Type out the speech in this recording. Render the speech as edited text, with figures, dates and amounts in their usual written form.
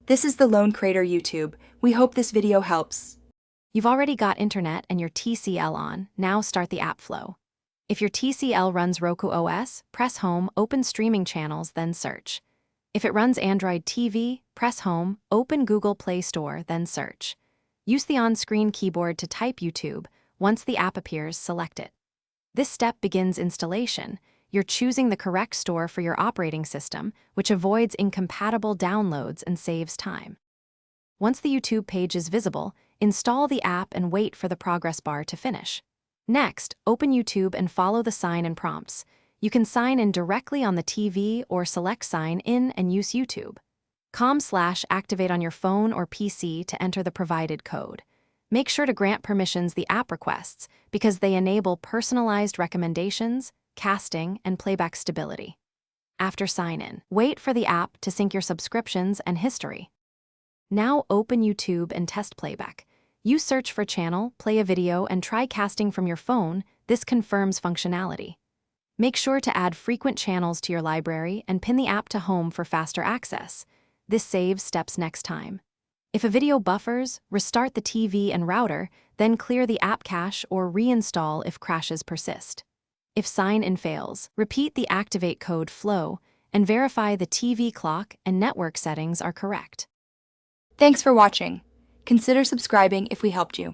This is the Lone Crater YouTube. We hope this video helps. You've already got internet and your TCL on, now start the app flow. If your TCL runs Roku OS, press Home, open streaming channels, then search. If it runs Android TV, press Home, open Google Play Store, then search. Use the on-screen keyboard to type YouTube. Once the app appears, select it. This step begins installation. You're choosing the correct store for your operating system, which avoids incompatible downloads and saves time. Once the YouTube page is visible, install the app and wait for the progress bar to finish. Next, open YouTube and follow the sign-in prompts. You can sign in directly on the TV or select Sign In and use YouTube. /activate on your phone or PC to enter the provided code. Make sure to grant permissions the app requests because they enable personalized recommendations, casting, and playback stability. After sign-in, wait for the app to sync your subscriptions and history. Now open YouTube and test playback. You search for channel, play a video, and try casting from your phone. This confirms functionality. Make sure to add frequent channels to your library and pin the app to home for faster access. This saves steps next time. If a video buffers, restart the TV and router, then clear the app cache or reinstall if crashes persist. If sign-in fails, repeat the activate code flow and verify the TV clock and network settings are correct. Thanks for watching. Consider subscribing if we helped you.